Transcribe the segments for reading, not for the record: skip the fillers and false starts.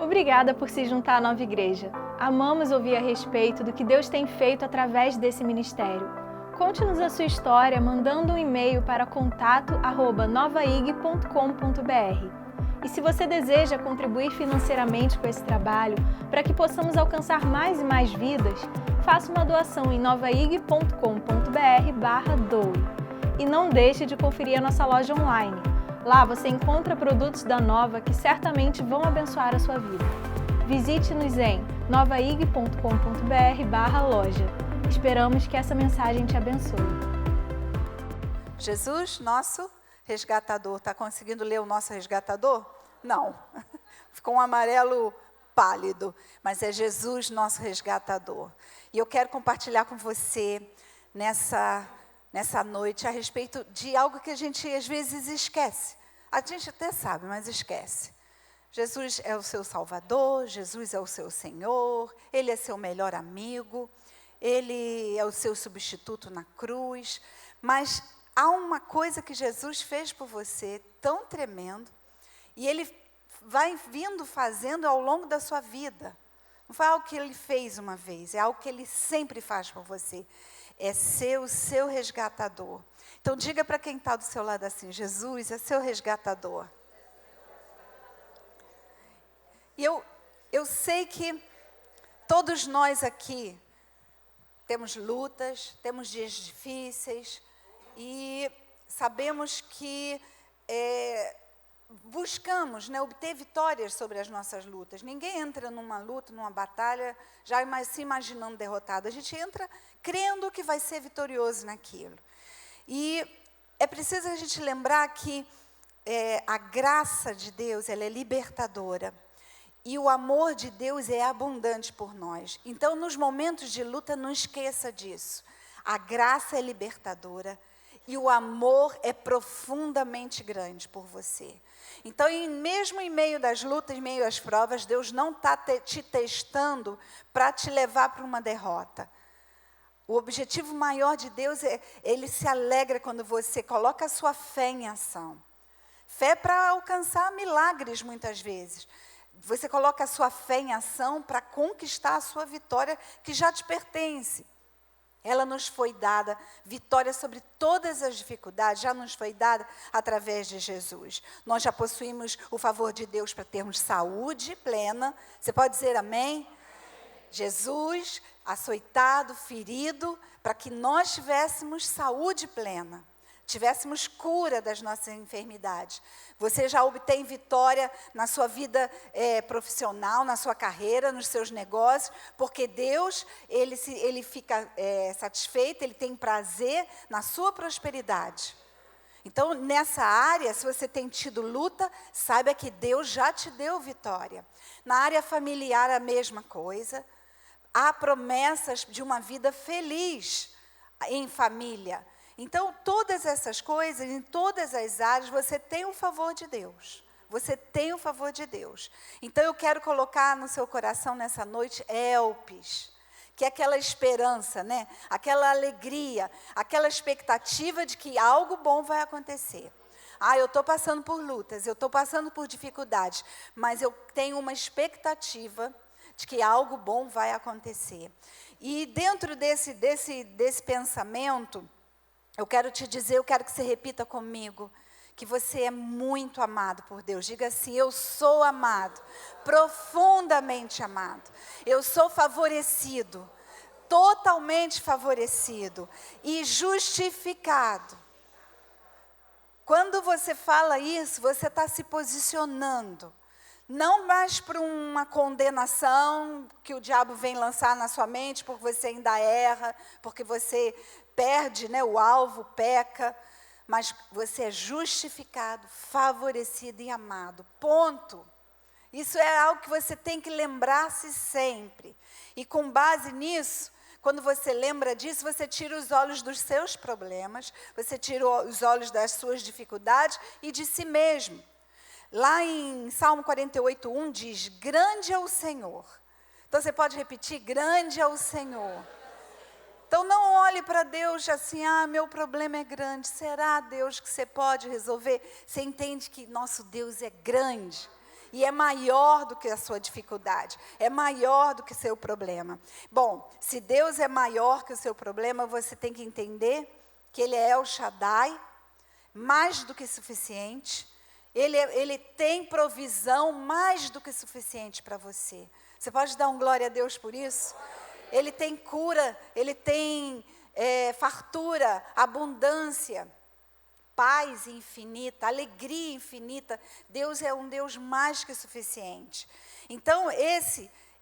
Obrigada por se juntar à Nova Igreja. Amamos ouvir a respeito do que Deus tem feito através desse ministério. Conte-nos a sua história mandando um e-mail para contato@novaig.com.br. E se você deseja contribuir financeiramente com esse trabalho, para que possamos alcançar mais e mais vidas, faça uma doação em novaig.com.br/doe. E não deixe de conferir a nossa loja online. Lá você encontra produtos da Nova que certamente vão abençoar a sua vida. Visite-nos em novaig.com.br/loja. Esperamos que essa mensagem te abençoe. Jesus, nosso resgatador. Está conseguindo ler o nosso resgatador? Não. Ficou um amarelo pálido. Mas é Jesus, nosso resgatador. E eu quero compartilhar com você nessa noite a respeito de algo que a gente às vezes esquece. A gente até sabe, mas esquece. Jesus é o seu Salvador, Jesus é o seu Senhor, Ele é seu melhor amigo, Ele é o seu substituto na cruz. Mas há uma coisa que Jesus fez por você tão tremendo, e Ele vai vindo fazendo ao longo da sua vida. Não foi algo que Ele fez uma vez, é algo que Ele sempre faz por você. É ser o seu resgatador. Então diga para quem está do seu lado assim: Jesus é seu resgatador. E eu sei que todos nós aqui temos lutas, temos dias difíceis, e sabemos que buscamos, obter vitórias sobre as nossas lutas. Ninguém entra numa luta, numa batalha, já se imaginando derrotado. A gente entra crendo que vai ser vitorioso naquilo. E é preciso a gente lembrar que a graça de Deus, ela é libertadora. E o amor de Deus é abundante por nós. Então, nos momentos de luta, não esqueça disso. A graça é libertadora e o amor é profundamente grande por você. Então, mesmo em meio das lutas, em meio às provas, Deus não está te testando para te levar para uma derrota. O objetivo maior de Deus Ele se alegra quando você coloca a sua fé em ação. Fé para alcançar milagres, muitas vezes. Você coloca a sua fé em ação para conquistar a sua vitória que já te pertence. Ela nos foi dada, vitória sobre todas as dificuldades, já nos foi dada através de Jesus. Nós já possuímos o favor de Deus para termos saúde plena. Você pode dizer amém? Jesus, açoitado, ferido, para que nós tivéssemos saúde plena, tivéssemos cura das nossas enfermidades. Você já obtém vitória na sua vida profissional, na sua carreira, nos seus negócios, porque Deus, Ele fica satisfeito, Ele tem prazer na sua prosperidade. Então, nessa área, se você tem tido luta, saiba que Deus já te deu vitória. Na área familiar, a mesma coisa. Há promessas de uma vida feliz em família. Então, todas essas coisas, em todas as áreas, você tem o favor de Deus. Você tem o favor de Deus. Então, eu quero colocar no seu coração nessa noite, Elpis, que é aquela esperança, aquela alegria, aquela expectativa de que algo bom vai acontecer. Eu estou passando por lutas, eu estou passando por dificuldades, mas eu tenho uma expectativa de que algo bom vai acontecer. E dentro desse pensamento, eu quero te dizer, eu quero que você repita comigo, que você é muito amado por Deus. Diga assim: eu sou amado, profundamente amado. Eu sou favorecido, totalmente favorecido e justificado. Quando você fala isso, você está se posicionando. Não mais para uma condenação que o diabo vem lançar na sua mente, porque você ainda erra, porque você perde o alvo, peca, mas você é justificado, favorecido e amado. Ponto. Isso é algo que você tem que lembrar-se sempre. E com base nisso, quando você lembra disso, você tira os olhos dos seus problemas, você tira os olhos das suas dificuldades e de si mesmo. Lá em Salmo 48:1 diz: grande é o Senhor. Então você pode repetir: grande é o Senhor. Então não olhe para Deus assim: meu problema é grande. Será, Deus, que você pode resolver? Você entende que nosso Deus é grande. E é maior do que a sua dificuldade, é maior do que o seu problema. Bom, se Deus é maior que o seu problema, você tem que entender que Ele é El Shaddai, mais do que suficiente. Ele tem provisão mais do que suficiente para você. Você pode dar um glória a Deus por isso? Ele tem cura, Ele tem fartura, abundância, paz infinita, alegria infinita. Deus é um Deus mais que suficiente. Então,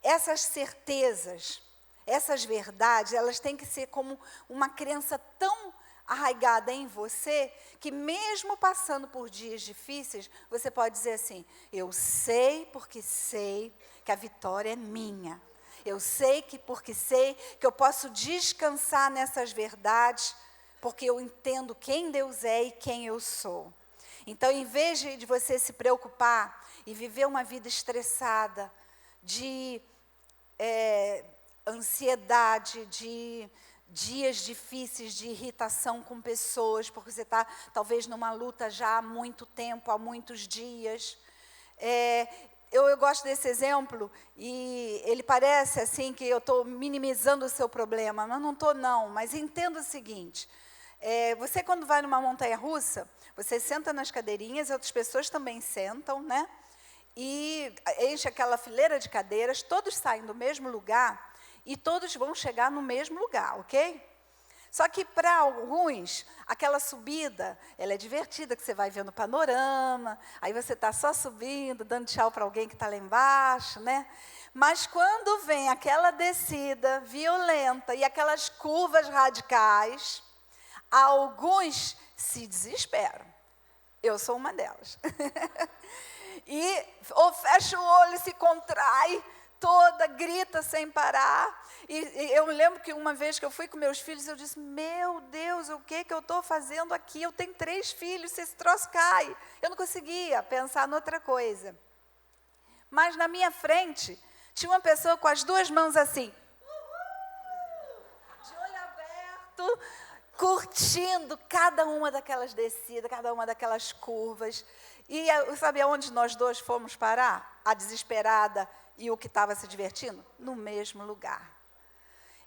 essas certezas, essas verdades, elas têm que ser como uma crença tão arraigada em você, que mesmo passando por dias difíceis, você pode dizer assim: eu sei porque sei que a vitória é minha. Eu sei porque sei que eu posso descansar nessas verdades, porque eu entendo quem Deus é e quem eu sou. Então, em vez de você se preocupar e viver uma vida estressada, de ansiedade, de dias difíceis, de irritação com pessoas, porque você está talvez numa luta já há muito tempo, há muitos dias. Eu gosto desse exemplo, e ele parece assim que eu estou minimizando o seu problema, mas não estou não, mas entenda o seguinte: você quando vai numa montanha-russa, você senta nas cadeirinhas, e outras pessoas também sentam, né? E enche aquela fileira de cadeiras, todos saem do mesmo lugar, e todos vão chegar no mesmo lugar, ok? Só que para alguns, aquela subida, ela é divertida, que você vai vendo o panorama, aí você está só subindo, dando tchau para alguém que está lá embaixo, né? Mas quando vem aquela descida violenta e aquelas curvas radicais, alguns se desesperam. Eu sou uma delas. E ou fecha o olho e se contrai toda, grita sem parar. E eu lembro que uma vez que eu fui com meus filhos, eu disse: meu Deus, o que eu estou fazendo aqui? Eu tenho 3 filhos, se esse troço cai. Eu não conseguia pensar noutra coisa. Mas na minha frente, tinha uma pessoa com as 2 mãos assim, de olho aberto, curtindo cada uma daquelas descidas, cada uma daquelas curvas. E sabe aonde nós 2 fomos parar? A desesperada e o que estava se divertindo? No mesmo lugar.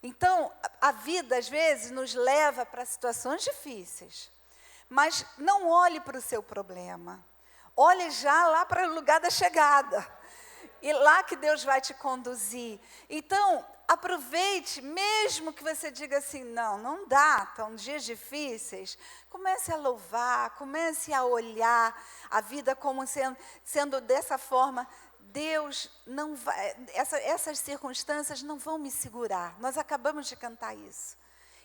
Então, a vida, às vezes, nos leva para situações difíceis. Mas não olhe para o seu problema. Olhe já lá para o lugar da chegada. E lá que Deus vai te conduzir. Então, aproveite, mesmo que você diga assim: não dá, estão dias difíceis. Comece a louvar, comece a olhar a vida como sendo dessa forma. Deus não vai, essas circunstâncias não vão me segurar. Nós acabamos de cantar isso.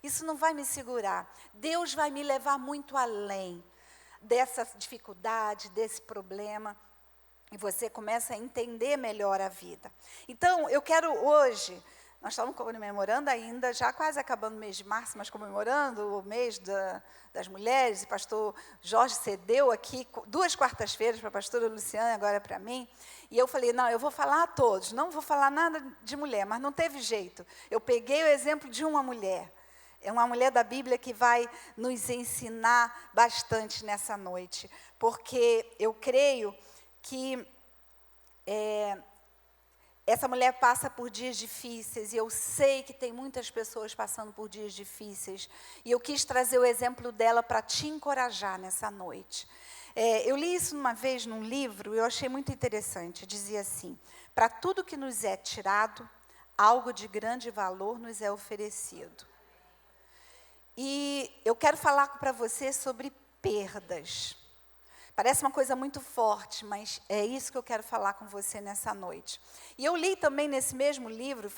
Isso não vai me segurar. Deus vai me levar muito além dessa dificuldade, desse problema. E você começa a entender melhor a vida. Então, eu quero hoje, nós estamos comemorando ainda, já quase acabando o mês de março, mas comemorando o mês das mulheres. O pastor Jorge cedeu aqui 2 quartas-feiras para a pastora Luciana, agora para mim. E eu falei: não, eu vou falar a todos, não vou falar nada de mulher, mas não teve jeito. Eu peguei o exemplo de uma mulher. É uma mulher da Bíblia que vai nos ensinar bastante nessa noite. Porque eu creio que essa mulher passa por dias difíceis, e eu sei que tem muitas pessoas passando por dias difíceis, e eu quis trazer o exemplo dela para te encorajar nessa noite. Eu li isso uma vez num livro, e eu achei muito interessante. Dizia assim: para tudo que nos é tirado, algo de grande valor nos é oferecido. E eu quero falar para você sobre perdas. Parece uma coisa muito forte, mas é isso que eu quero falar com você nessa noite. E eu li também nesse mesmo livro,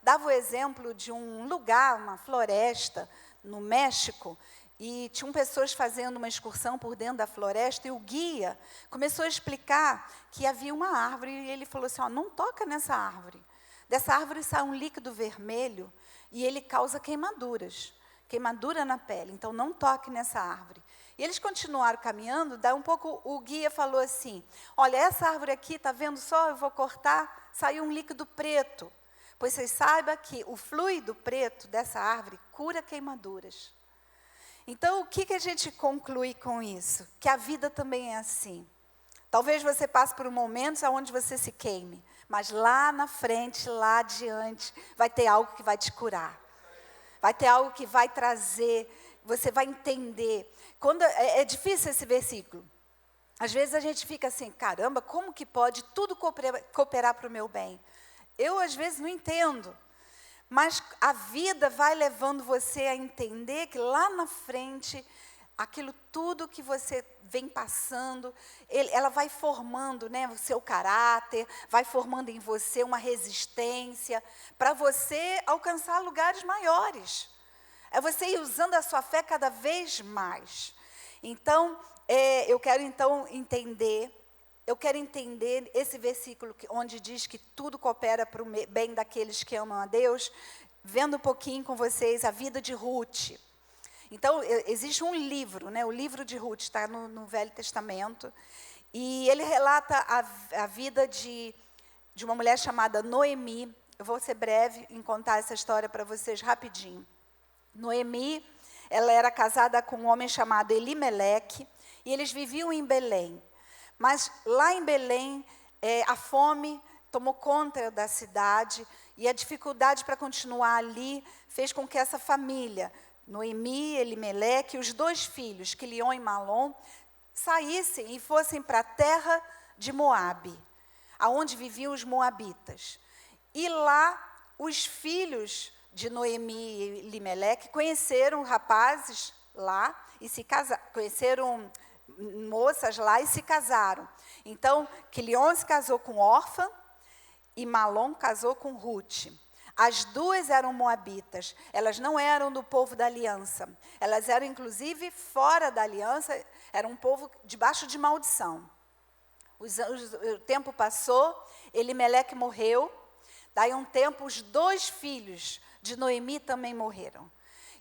dava o exemplo de um lugar, uma floresta, no México, e tinham pessoas fazendo uma excursão por dentro da floresta, e o guia começou a explicar que havia uma árvore, e ele falou assim: não toca nessa árvore. Dessa árvore sai um líquido vermelho, e ele causa queimaduras na pele, então não toque nessa árvore. E eles continuaram caminhando, daí um pouco o guia falou assim: olha, essa árvore aqui, está vendo só, eu vou cortar, saiu um líquido preto. Pois vocês saibam que o fluido preto dessa árvore cura queimaduras. Então, o que a gente conclui com isso? Que a vida também é assim. Talvez você passe por momentos onde você se queime, mas lá na frente, lá adiante, vai ter algo que vai te curar. Vai ter algo que vai trazer, você vai entender. É difícil esse versículo. Às vezes a gente fica assim, caramba, como que pode tudo cooperar para o meu bem? Eu, às vezes, não entendo. Mas a vida vai levando você a entender que lá na frente, aquilo tudo que você vem passando, ela vai formando, né, o seu caráter, vai formando em você uma resistência para você alcançar lugares maiores. É você ir usando a sua fé cada vez mais. Então, eu quero entender esse versículo onde diz que tudo coopera para o bem daqueles que amam a Deus, vendo um pouquinho com vocês a vida de Ruth. Então, existe um livro, né, o livro de Ruth, está no Velho Testamento, e ele relata a vida de uma mulher chamada Noemi. Eu vou ser breve em contar essa história para vocês rapidinho. Noemi, ela era casada com um homem chamado Elimeleque, e eles viviam em Belém. Mas lá em Belém, a fome tomou conta da cidade, e a dificuldade para continuar ali fez com que essa família, Noemi, Elimeleque, os 2 filhos, Quilion e Malom, saíssem e fossem para a terra de Moabe, aonde viviam os moabitas. E lá, os filhos de Noemi e Elimeleque conheceram rapazes lá e se casaram, conheceram moças lá e se casaram. Então, Quilion se casou com Orfa e Malom casou com Ruth. As 2 eram moabitas, elas não eram do povo da aliança, elas eram inclusive fora da aliança, era um povo debaixo de maldição. O tempo passou, Elimeleque morreu, daí um tempo os 2 filhos de Noemi também morreram.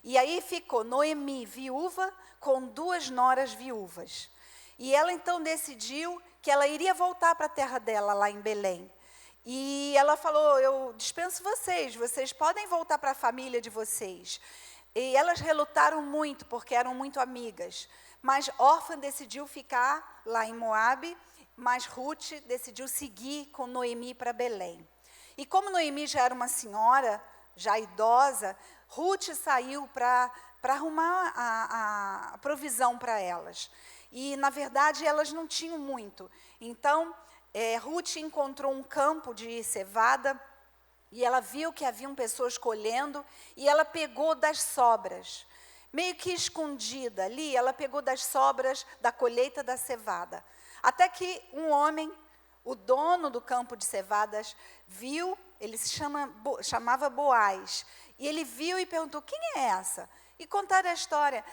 E aí ficou Noemi viúva com 2 noras viúvas. E ela então decidiu que ela iria voltar para a terra dela, lá em Belém. E ela falou, eu dispenso vocês podem voltar para a família de vocês. E elas relutaram muito, porque eram muito amigas. Mas Orfa decidiu ficar lá em Moabe, mas Ruth decidiu seguir com Noemi para Belém. E como Noemi já era uma senhora, já idosa, Ruth saiu para arrumar a provisão para elas. E, na verdade, elas não tinham muito. Então, Ruth encontrou um campo de cevada e ela viu que haviam pessoas colhendo e ela pegou das sobras. Meio que escondida ali, ela pegou das sobras da colheita da cevada. Até que um homem, o dono do campo de cevadas, viu, ele chamava Boaz, e ele viu e perguntou, quem é essa? E contaram a história,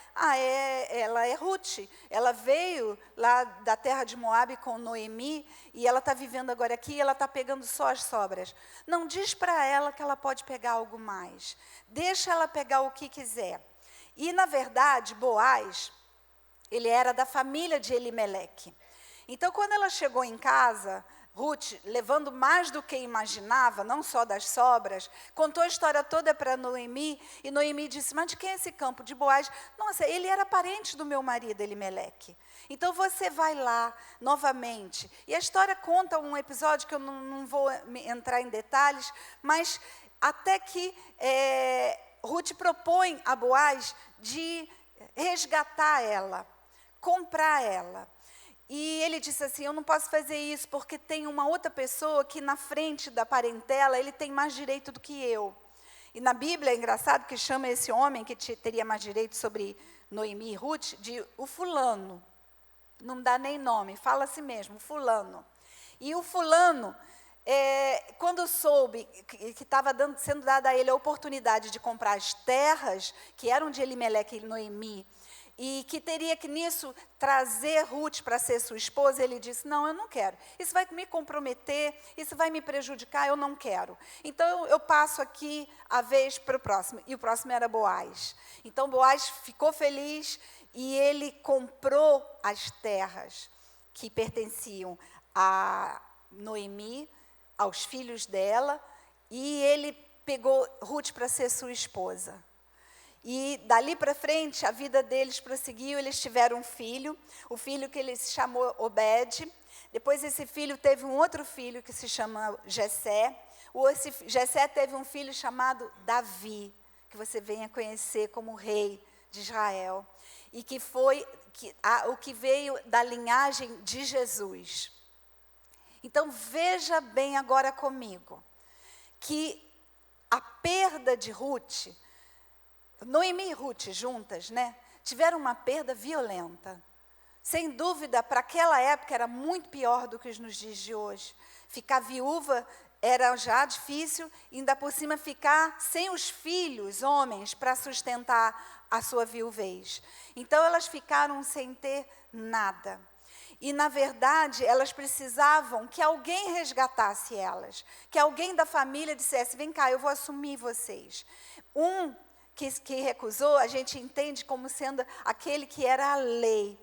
ela é Ruth, ela veio lá da terra de Moabe com Noemi, e ela está vivendo agora aqui, e ela está pegando só as sobras. Não diz para ela que ela pode pegar algo mais, deixa ela pegar o que quiser. E, na verdade, Boaz, ele era da família de Elimeleque. Então, quando ela chegou em casa, Ruth, levando mais do que imaginava, não só das sobras, contou a história toda para Noemi, e Noemi disse, mas de quem é esse campo? De Boaz. Nossa, ele era parente do meu marido, Elimeleque. Então, você vai lá, novamente. E a história conta um episódio que eu não vou entrar em detalhes, mas até que Ruth propõe a Boaz de resgatar ela, comprar ela. E ele disse assim, eu não posso fazer isso, porque tem uma outra pessoa que na frente da parentela, ele tem mais direito do que eu. E na Bíblia, é engraçado que chama esse homem, que teria mais direito sobre Noemi e Ruth, de o fulano. Não dá nem nome, fala assim mesmo, fulano. E o fulano, quando soube que estava sendo dada a ele a oportunidade de comprar as terras, que eram de Elimeleque e Noemi, e que teria que nisso trazer Ruth para ser sua esposa, ele disse, não, eu não quero. Isso vai me comprometer, isso vai me prejudicar, eu não quero. Então, eu passo aqui a vez para o próximo. E o próximo era Boaz. Então, Boaz ficou feliz e ele comprou as terras que pertenciam a Noemi, aos filhos dela, e ele pegou Ruth para ser sua esposa. E dali para frente, a vida deles prosseguiu, eles tiveram um filho, o filho que ele se chamou Obed. Depois esse filho teve um outro filho que se chama Jessé. Esse Jessé teve um filho chamado Davi, que você venha conhecer como rei de Israel. E que foi o que veio da linhagem de Jesus. Então veja bem agora comigo, que a perda de Ruth, Noemi e Ruth juntas, né, tiveram uma perda violenta. Sem dúvida, para aquela época era muito pior do que nos dias de hoje. Ficar viúva era já difícil, ainda por cima ficar sem os filhos, homens, para sustentar a sua viuvez. Então elas ficaram sem ter nada. E, na verdade, elas precisavam que alguém resgatasse elas, que alguém da família dissesse, vem cá, eu vou assumir vocês. Um que recusou, a gente entende como sendo aquele que era a lei.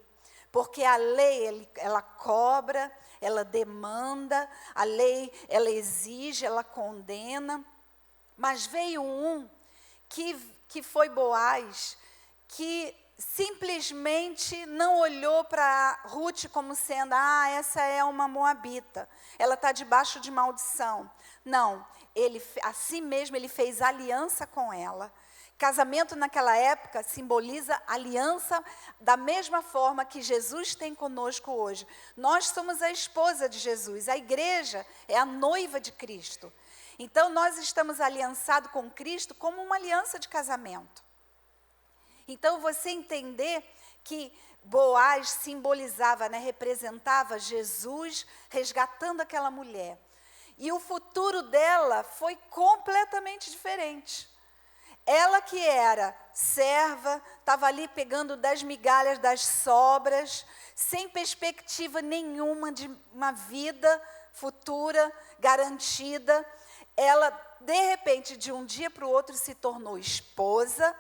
Porque a lei, ela cobra, ela demanda, a lei, ela exige, ela condena. Mas veio um que foi Boaz, que simplesmente não olhou para Ruth como sendo, essa é uma moabita, ela está debaixo de maldição. Não, assim mesmo, ele fez aliança com ela. Casamento naquela época simboliza aliança da mesma forma que Jesus tem conosco hoje. Nós somos a esposa de Jesus, a igreja é a noiva de Cristo. Então, nós estamos aliançados com Cristo como uma aliança de casamento. Então, você entender que Boaz simbolizava, né, representava Jesus resgatando aquela mulher. E o futuro dela foi completamente diferente. Ela que era serva, estava ali pegando das migalhas, das sobras, sem perspectiva nenhuma de uma vida futura, garantida. Ela, de repente, de um dia para o outro, se tornou esposa,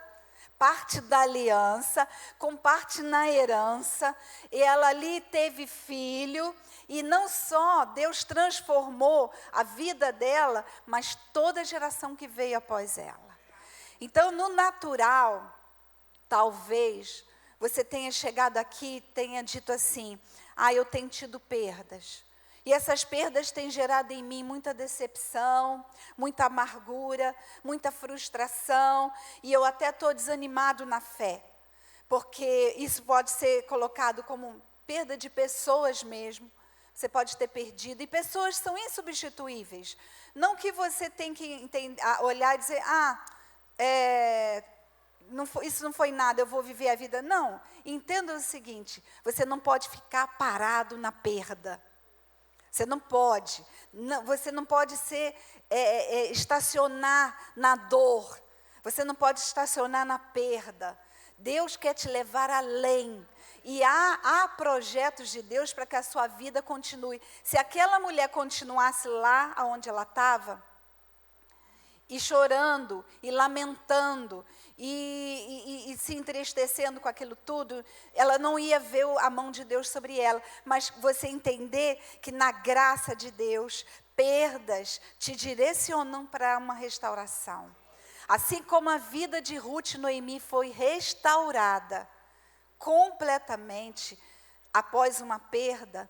parte da aliança, com parte na herança. E ela ali teve filho, e não só Deus transformou a vida dela, mas toda a geração que veio após ela. Então, no natural, talvez você tenha chegado aqui e tenha dito assim, eu tenho tido perdas. E essas perdas têm gerado em mim muita decepção, muita amargura, muita frustração, e eu até estou desanimado na fé. Porque isso pode ser colocado como perda de pessoas mesmo. Você pode ter perdido, e pessoas são insubstituíveis. Não que você tenha que olhar e dizer, isso não foi nada, eu vou viver a vida. Não, entenda o seguinte, você não pode ficar parado na perda. Você não pode. Você não pode estacionar na dor. Você não pode estacionar na perda. Deus quer te levar além. E há projetos de Deus para que a sua vida continue. Se aquela mulher continuasse lá onde ela estava, e chorando, e lamentando, e se entristecendo com aquilo tudo, ela não ia ver a mão de Deus sobre ela. Mas você entender que na graça de Deus, perdas te direcionam para uma restauração. Assim como a vida de Ruth e Noemi foi restaurada completamente após uma perda,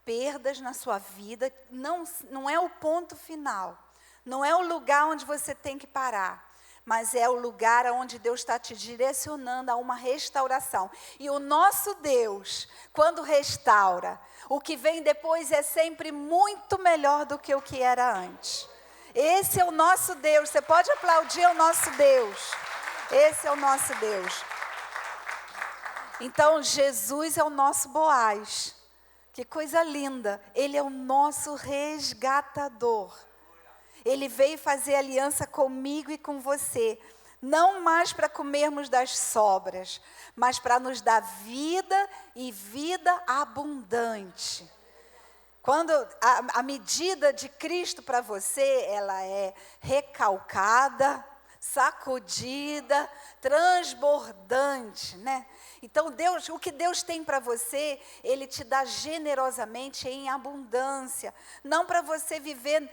perdas na sua vida não é o ponto final. Não é o lugar onde você tem que parar, mas é o lugar onde Deus está te direcionando a uma restauração. E o nosso Deus, quando restaura, o que vem depois é sempre muito melhor do que o que era antes. Esse é o nosso Deus. Você pode aplaudir o nosso Deus. Esse é o nosso Deus. Então, Jesus é o nosso Boaz. Que coisa linda. Ele é o nosso resgatador. Ele veio fazer aliança comigo e com você, não mais para comermos das sobras, mas para nos dar vida e vida abundante. Quando a medida de Cristo para você, ela é recalcada, sacudida, transbordante, né? Então, o que Deus tem para você, Ele te dá generosamente em abundância. Não para você viver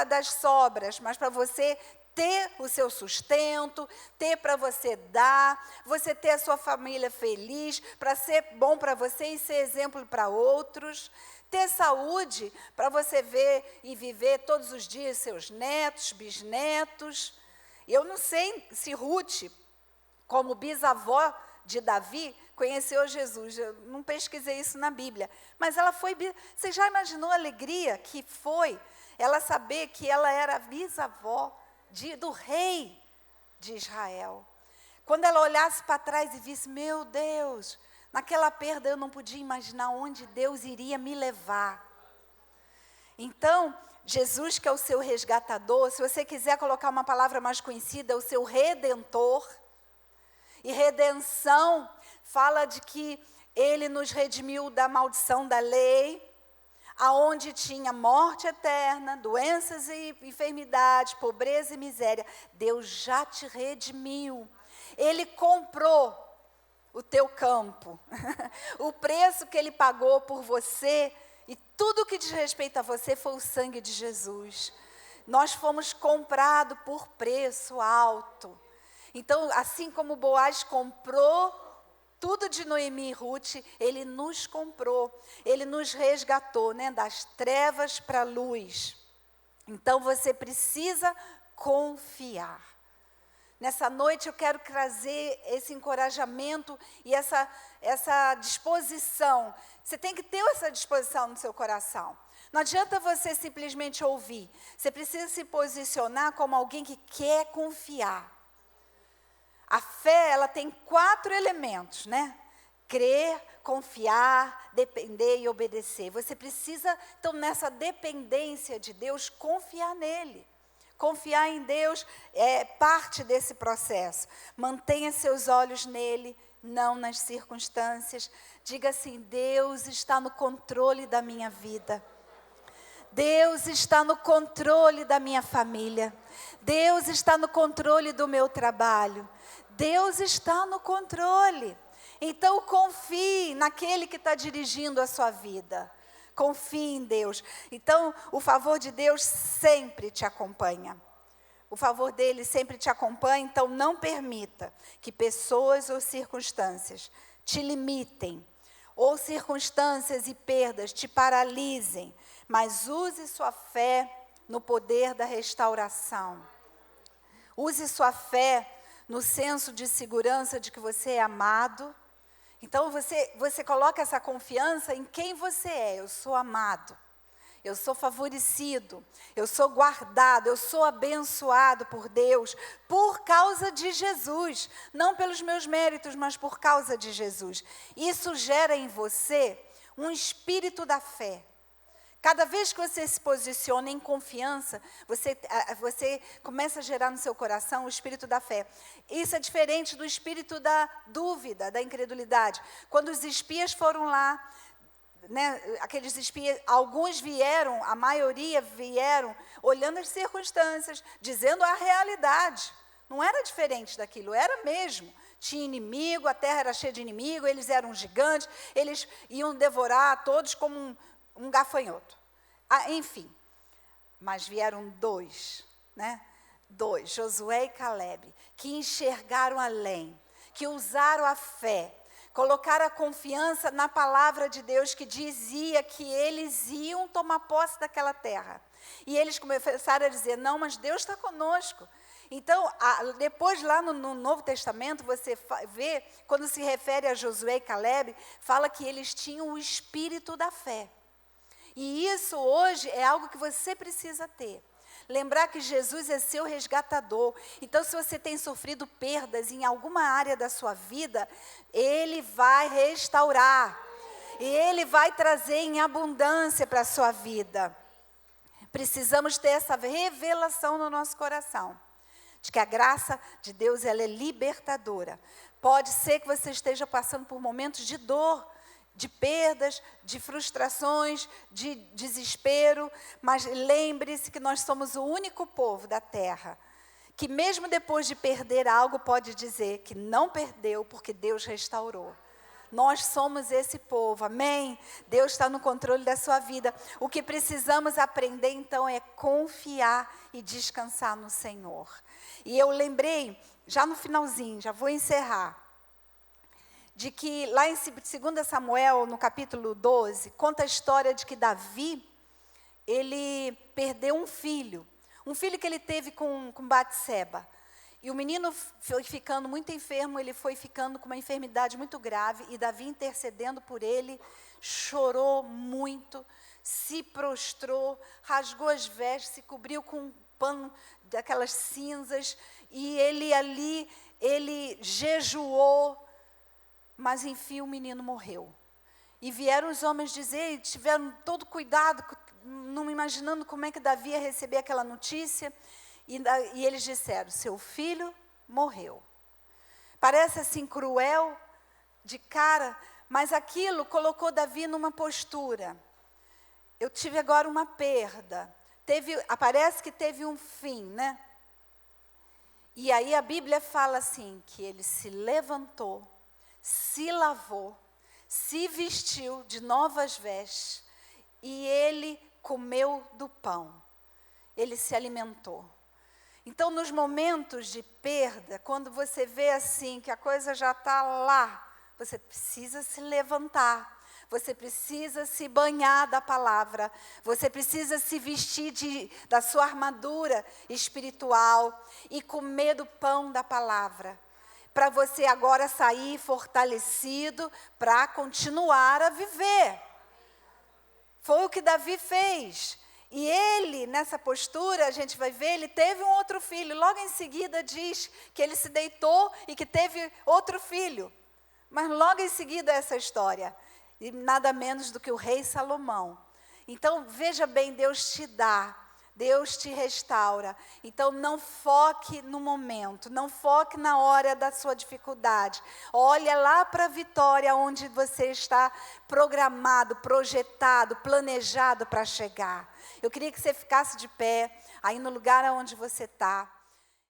das sobras, mas para você ter o seu sustento, ter para você dar, você ter a sua família feliz, para ser bom para você e ser exemplo para outros, ter saúde para você ver e viver todos os dias seus netos, bisnetos. Eu não sei se Ruth, como bisavó de Davi, conheceu Jesus. Eu não pesquisei isso na Bíblia. Mas ela foi... Você já imaginou a alegria que foi ela saber que ela era bisavó do rei de Israel? Quando ela olhasse para trás e visse, meu Deus, naquela perda eu não podia imaginar onde Deus iria me levar. Então, Jesus, que é o seu resgatador, se você quiser colocar uma palavra mais conhecida, é o seu redentor. E redenção fala de que ele nos redimiu da maldição da lei, aonde tinha morte eterna, doenças e enfermidades, pobreza e miséria. Deus já te redimiu. Ele comprou o teu campo. O preço que ele pagou por você e tudo que diz respeito a você foi o sangue de Jesus. Nós fomos comprados por preço alto. Então, assim como Boaz comprou tudo de Noemi e Ruth, ele nos comprou, ele nos resgatou, né, das trevas para a luz. Então, você precisa confiar. Nessa noite eu quero trazer esse encorajamento e essa disposição. Você tem que ter essa disposição no seu coração. Não adianta você simplesmente ouvir. Você precisa se posicionar como alguém que quer confiar. A fé, ela tem 4 elementos, né? Crer, confiar, depender e obedecer. Você precisa, então, nessa dependência de Deus, confiar nele. Confiar em Deus é parte desse processo. Mantenha seus olhos nele, não nas circunstâncias. Diga assim, Deus está no controle da minha vida. Deus está no controle da minha família. Deus está no controle do meu trabalho. Deus está no controle. Então, confie naquele que está dirigindo a sua vida. Confie em Deus. Então, o favor de Deus sempre te acompanha. O favor dele sempre te acompanha, então não permita que pessoas ou circunstâncias te limitem, ou circunstâncias e perdas te paralisem, mas use sua fé no poder da restauração. Use sua fé no senso de segurança de que você é amado. Então, você coloca essa confiança em quem você é. Eu sou amado, eu sou favorecido, eu sou guardado, eu sou abençoado por Deus, por causa de Jesus. Não pelos meus méritos, mas por causa de Jesus. Isso gera em você um espírito da fé. Cada vez que você se posiciona em confiança, você começa a gerar no seu coração o espírito da fé. Isso é diferente do espírito da dúvida, da incredulidade. Quando os espias foram lá, né, aqueles espias, alguns vieram, a maioria vieram, olhando as circunstâncias, dizendo a realidade. Não era diferente daquilo, era mesmo. Tinha inimigo, a terra era cheia de inimigo, eles eram gigantes, eles iam devorar todos como um gafanhoto. Enfim, mas vieram 2, né? 2, Josué e Caleb, que enxergaram além, que usaram a fé, colocaram a confiança na palavra de Deus que dizia que eles iam tomar posse daquela terra. E eles começaram a dizer, não, mas Deus está conosco. Então, depois lá no Novo Testamento, você vê, quando se refere a Josué e Caleb, fala que eles tinham o espírito da fé. E isso hoje é algo que você precisa ter. Lembrar que Jesus é seu resgatador. Então, se você tem sofrido perdas em alguma área da sua vida, Ele vai restaurar. E Ele vai trazer em abundância para a sua vida. Precisamos ter essa revelação no nosso coração. De que a graça de Deus, ela é libertadora. Pode ser que você esteja passando por momentos de dor, de perdas, de frustrações, de desespero, mas lembre-se que nós somos o único povo da terra que mesmo depois de perder algo pode dizer que não perdeu porque Deus restaurou. Nós somos esse povo, amém? Deus está no controle da sua vida. O que precisamos aprender, então, é confiar e descansar no Senhor. E eu lembrei, já no finalzinho, já vou encerrar, de que lá em 2 Samuel, no capítulo 12, conta a história de que Davi, ele perdeu um filho que ele teve com Batseba. E o menino foi ficando muito enfermo, ele foi ficando com uma enfermidade muito grave, e Davi, intercedendo por ele, chorou muito, se prostrou, rasgou as vestes, se cobriu com um pano daquelas cinzas, e ele jejuou, mas enfim o menino morreu. E vieram os homens dizer, tiveram todo cuidado, não imaginando como é que Davi ia receber aquela notícia, e eles disseram, seu filho morreu. Parece assim cruel, de cara, mas aquilo colocou Davi numa postura. Eu tive agora uma perda, parece que teve um fim, né? E aí a Bíblia fala assim, que ele se levantou, se lavou, se vestiu de novas vestes, e ele comeu do pão. Ele se alimentou. Então, nos momentos de perda, quando você vê assim, que a coisa já está lá, você precisa se levantar, você precisa se banhar da palavra, você precisa se vestir da sua armadura espiritual e comer do pão da palavra, para você agora sair fortalecido para continuar a viver. Foi o que Davi fez. E ele, nessa postura, a gente vai ver, ele teve um outro filho. Logo em seguida diz que ele se deitou e que teve outro filho. Mas logo em seguida essa história. E nada menos do que o rei Salomão. Então, veja bem, Deus te dá. Deus te restaura. Então, não foque no momento, não foque na hora da sua dificuldade. Olha lá para a vitória onde você está programado, projetado, planejado para chegar. Eu queria que você ficasse de pé, aí no lugar onde você está.